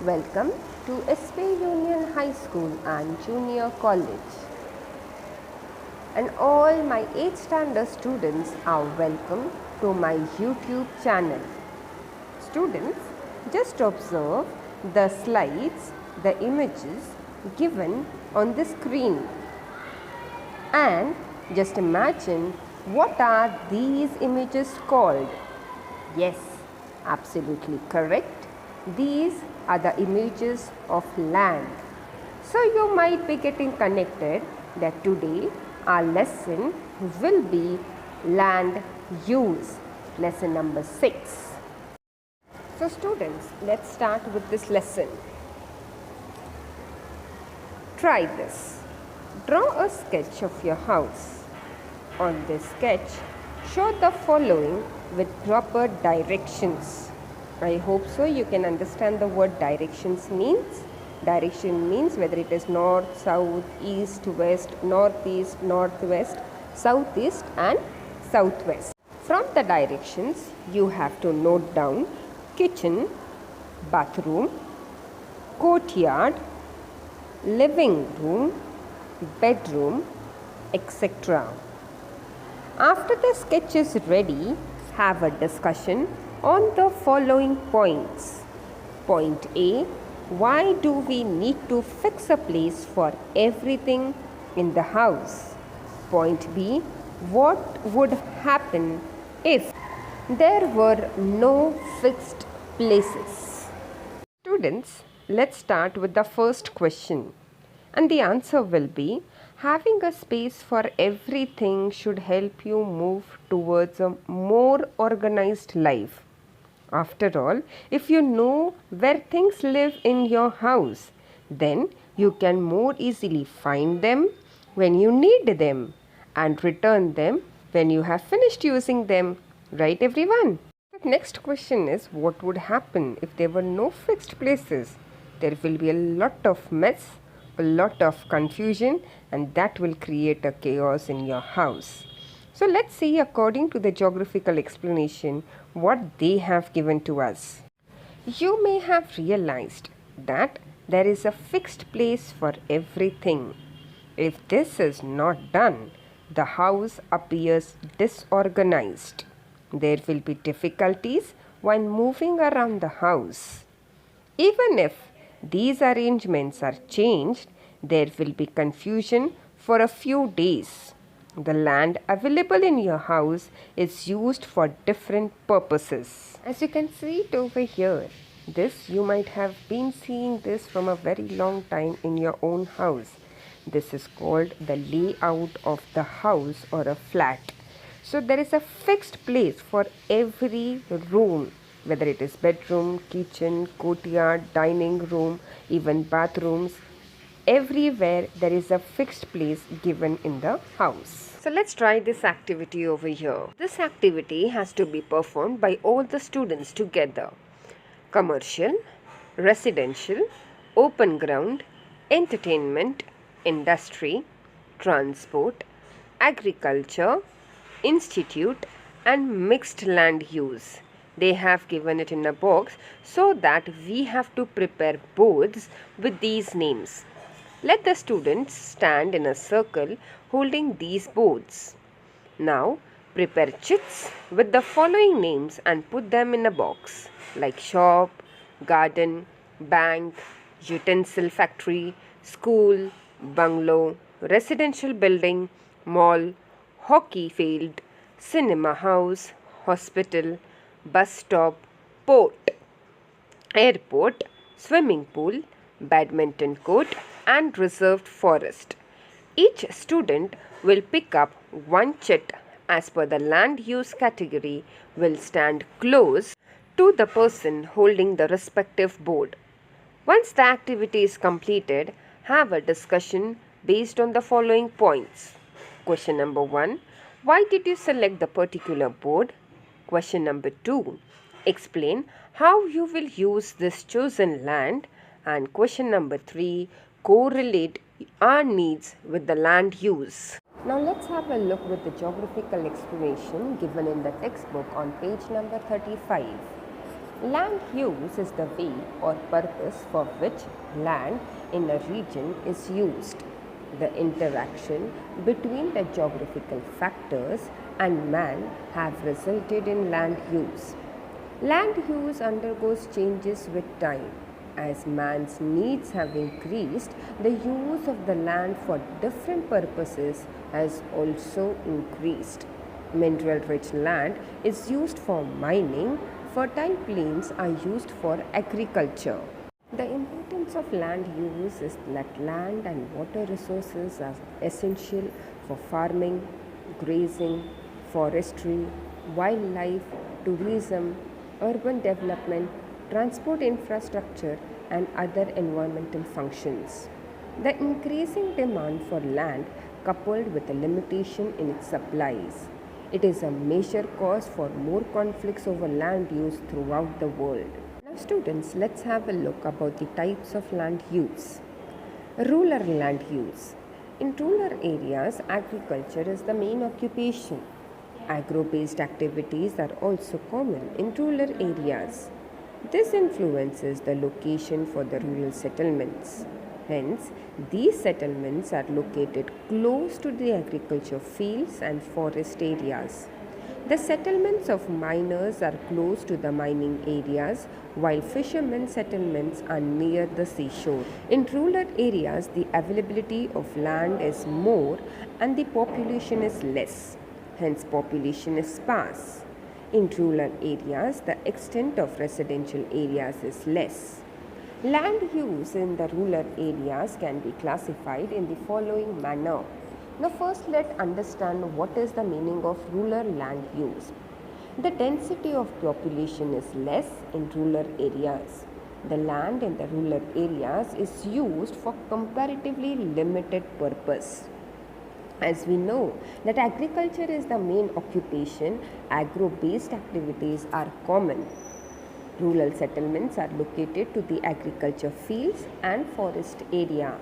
Welcome to SP Union High School and Junior College. And all my 8th standard students are welcome to my YouTube channel. Students, just observe the slides, the images given on the screen. And just imagine what are these images called? Yes, absolutely correct. These are the images of land. So you might be getting connected that today our lesson will be land use, lesson number 6. So students, let's start with this lesson. Try this. Draw a sketch of your house. On this sketch, show the following with proper directions. I hope so you can understand the word directions means. Direction means whether it is north, south, east, west, northeast, northwest, southeast and southwest. From the directions, you have to note down kitchen, bathroom, courtyard, living room, bedroom, etc. After the sketch is ready, have a discussion on the following points. Point A, why do we need to fix a place for everything in the house? Point B, what would happen if there were no fixed places? Students, let's start with the first question. And the answer will be, having a space for everything should help you move towards a more organized life. After all, if you know where things live in your house, then you can more easily find them when you need them and return them when you have finished using them. Right, everyone? The next question is, what would happen if there were no fixed places? There will be a lot of mess, a lot of confusion, and that will create a chaos in your house. So let's see, according to the geographical explanation, what they have given to us. You may have realized that there is a fixed place for everything. If this is not done, the house appears disorganized. There will be difficulties while moving around the house. Even if these arrangements are changed, there will be confusion for a few days. The land available in your house is used for different purposes. As you can see it over here, this you might have been seeing this from a very long time in your own house. This is called the layout of the house or a flat. So there is a fixed place for every room, whether it is bedroom, kitchen, courtyard, dining room, even bathrooms. Everywhere there is a fixed place given in the house. So let's try this activity over here. This activity has to be performed by all the students together. Commercial, residential, open ground, entertainment, industry, transport, agriculture, institute and mixed land use. They have given it in a box so that we have to prepare boards with these names. Let the students stand in a circle holding these boards. Now prepare chits with the following names and put them in a box like shop, garden, bank, utensil factory, school, bungalow, residential building, mall, hockey field, cinema house, hospital, bus stop, port, airport, swimming pool, badminton court and reserved forest. Each student will pick up one chit as per the land use category, will stand close to the person holding the respective board. Once the activity is completed, have a discussion based on the following points. Question number 1. Why did you select the particular board? Question number 2. Explain how you will use this chosen land. And question number 3. Correlate our needs with the land use. Now let's have a look with the geographical explanation given in the textbook on page number 35. Land use is the way or purpose for which land in a region is used. The interaction between the geographical factors and man have resulted in land use. Land use undergoes changes with time. As man's needs have increased, the use of the land for different purposes has also increased. Mineral rich land is used for mining, fertile plains are used for agriculture. The importance of land use is that land and water resources are essential for farming, grazing, forestry, wildlife, tourism, urban development, transport infrastructure, and other environmental functions. The increasing demand for land, coupled with a limitation in its supplies, it is a major cause for more conflicts over land use throughout the world. Now students, let's have a look about the types of land use. Rural land use. In rural areas, agriculture is the main occupation. Agro-based activities are also common in rural areas. This influences the location for the rural settlements. Hence, these settlements are located close to the agriculture fields and forest areas. The settlements of miners are close to the mining areas, while fishermen settlements are near the seashore. In rural areas, the availability of land is more and the population is less. Hence, population is sparse. In rural areas, the extent of residential areas is less. Land use in the rural areas can be classified in the following manner. Now first let's understand what is the meaning of rural land use. The density of population is less in rural areas. The land in the rural areas is used for comparatively limited purpose. As we know that agriculture is the main occupation, agro-based activities are common. Rural settlements are located to the agriculture fields and forest area.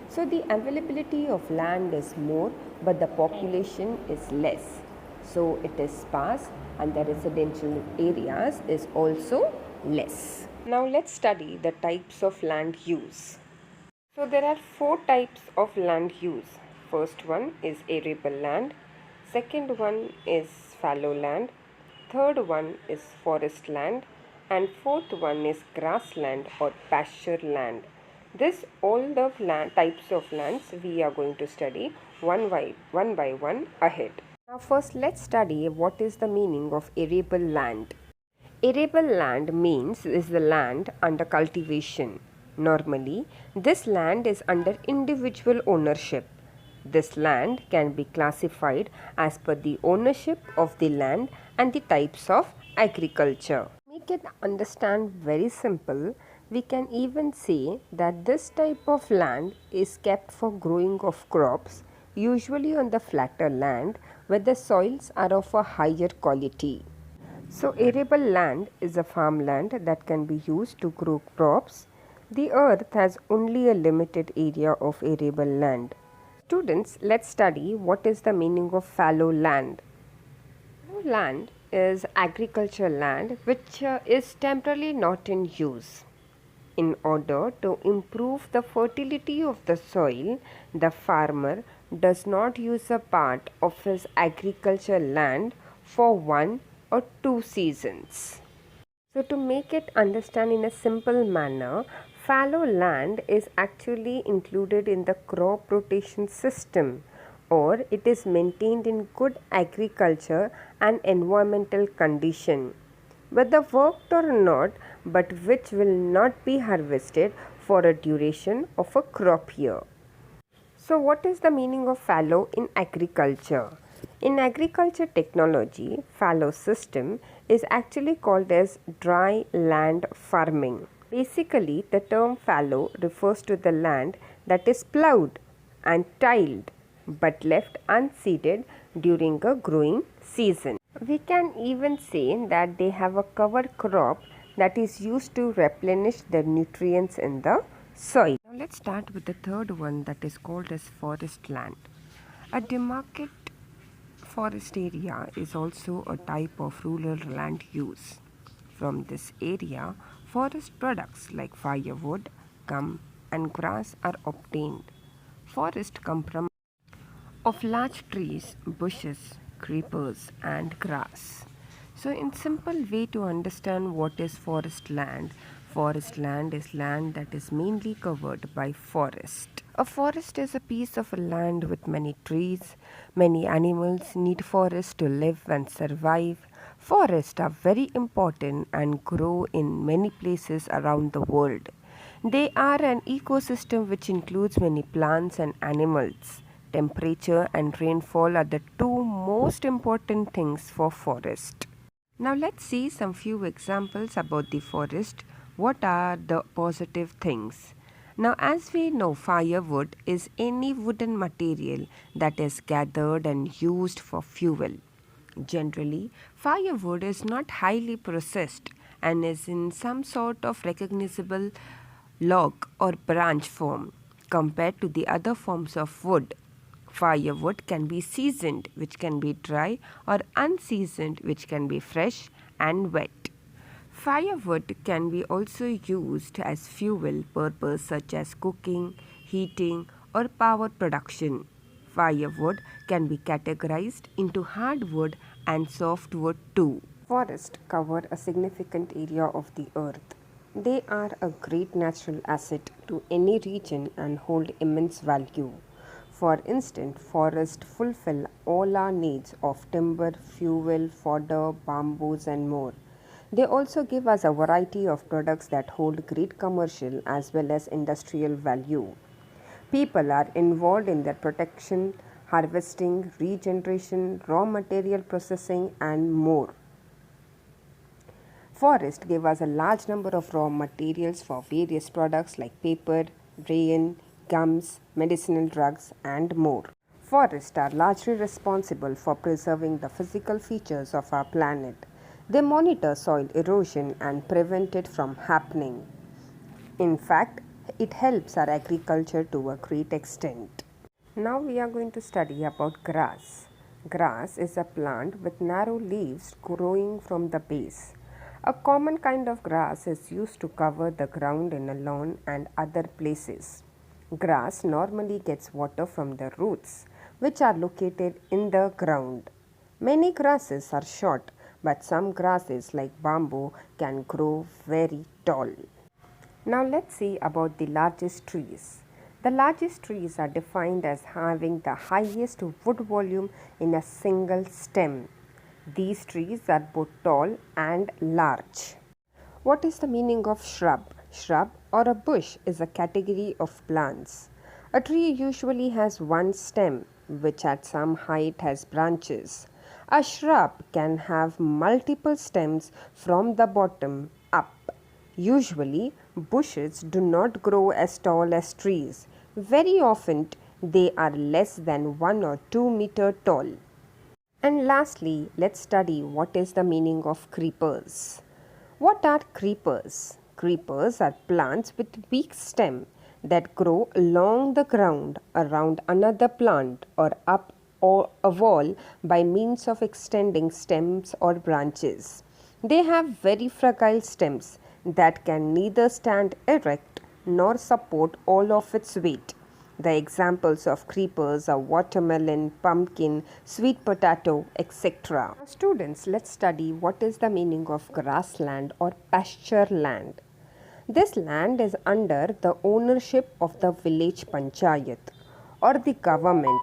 So the availability of land is more, but the population is less. So it is sparse and the residential areas is also less. Now let's study the types of land use. So there are 4 types of land use. First one is arable land, second one is fallow land, third one is forest land, and fourth one is grassland or pasture land. This all the types of lands we are going to study one by one ahead. Now first let's study what is the meaning of arable land. Arable land means is the land under cultivation. Normally, this land is under individual ownership. This land can be classified as per the ownership of the land and the types of agriculture. To make it understand very simple, we can even say that this type of land is kept for growing of crops, usually on the flatter land where the soils are of a higher quality. So arable land is a farmland that can be used to grow crops. The earth has only a limited area of arable land. Students, let's study what is the meaning of fallow land. Fallow land is agricultural land which is temporarily not in use. In order to improve the fertility of the soil, the farmer does not use a part of his agricultural land for 1 or 2 seasons. So to make it understand in a simple manner, fallow land is actually included in the crop rotation system, or it is maintained in good agriculture and environmental condition, whether worked or not, but which will not be harvested for a duration of a crop year. So what is the meaning of fallow in agriculture? In agriculture technology, fallow system is actually called as dry land farming. Basically, the term fallow refers to the land that is plowed and tilled but left unseeded during a growing season. We can even say that they have a cover crop that is used to replenish the nutrients in the soil. Now let's start with the third one, that is called as forest land. A demarcated forest area is also a type of rural land use. from this area, forest products like firewood, gum, and grass are obtained. Forest comprise of large trees, bushes, creepers, and grass. So, in simple way to understand what is forest land is land that is mainly covered by forest. A forest is a piece of land with many trees. Many animals need forests to live and survive. Forests are very important and grow in many places around the world. They are an ecosystem which includes many plants and animals. Temperature and rainfall are the two most important things for forest. Now let's see some few examples about the forest. What are the positive things? Now, as we know, firewood is any wooden material that is gathered and used for fuel. Generally, firewood is not highly processed and is in some sort of recognizable log or branch form compared to the other forms of wood. Firewood can be seasoned, which can be dry, or unseasoned, which can be fresh and wet. Firewood can be also used as fuel purpose such as cooking, heating, or power production. Firewood can be categorized into hardwood and softwood too. Forests cover a significant area of the earth. They are a great natural asset to any region and hold immense value. For instance, forests fulfill all our needs of timber, fuel, fodder, bamboos, and more. They also give us a variety of products that hold great commercial as well as industrial value. People are involved in their protection, harvesting, regeneration, raw material processing, and more. Forests give us a large number of raw materials for various products like paper, rayon, gums, medicinal drugs, and more. Forests are largely responsible for preserving the physical features of our planet. They monitor soil erosion and prevent it from happening. In fact, it helps our agriculture to a great extent. Now we are going to study about grass. Grass is a plant with narrow leaves growing from the base. A common kind of grass is used to cover the ground in a lawn and other places. Grass normally gets water from the roots, which are located in the ground. Many grasses are short, but some grasses like bamboo can grow very tall. Now let's see about the largest trees. The largest trees are defined as having the highest wood volume in a single stem. These trees are both tall and large. What is the meaning of shrub? Shrub or a bush is a category of plants. A tree usually has one stem, which at some height has branches. A shrub can have multiple stems from the bottom up. Usually, bushes do not grow as tall as trees. Very often, they are less than 1 or 2 meter tall. And lastly, let's study what is the meaning of creepers. What are creepers? Creepers are plants with weak stem that grow along the ground around another plant or up or a wall by means of extending stems or branches. They have very fragile stems that can neither stand erect nor support all of its weight. The examples of creepers are watermelon, pumpkin, sweet potato, etc. Now, students, let's study what is the meaning of grassland or pasture land. This land is under the ownership of the village panchayat or the government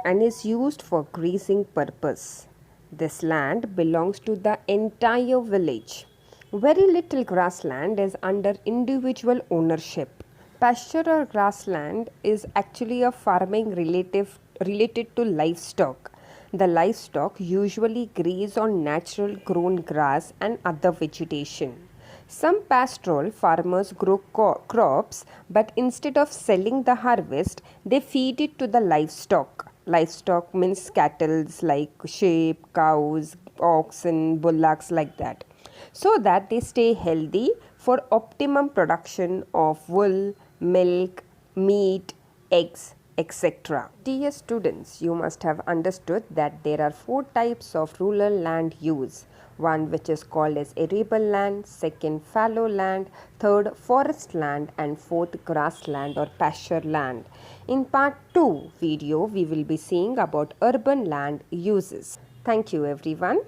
and is used for grazing purpose. This land belongs to the entire village. Very little grassland is under individual ownership. Pasture or grassland is actually a farming related to livestock. The livestock usually graze on natural grown grass and other vegetation. Some pastoral farmers grow crops, but instead of selling the harvest, they feed it to the livestock. Livestock means cattle like sheep, cows, oxen, bullocks like that, so that they stay healthy for optimum production of wool, milk, meat, eggs, etc. Dear students, you must have understood that there are 4 types of rural land use. one which is called as arable land, second fallow land, third forest land, and fourth grassland or pasture land. In part 2 video, we will be seeing about urban land uses. Thank you everyone.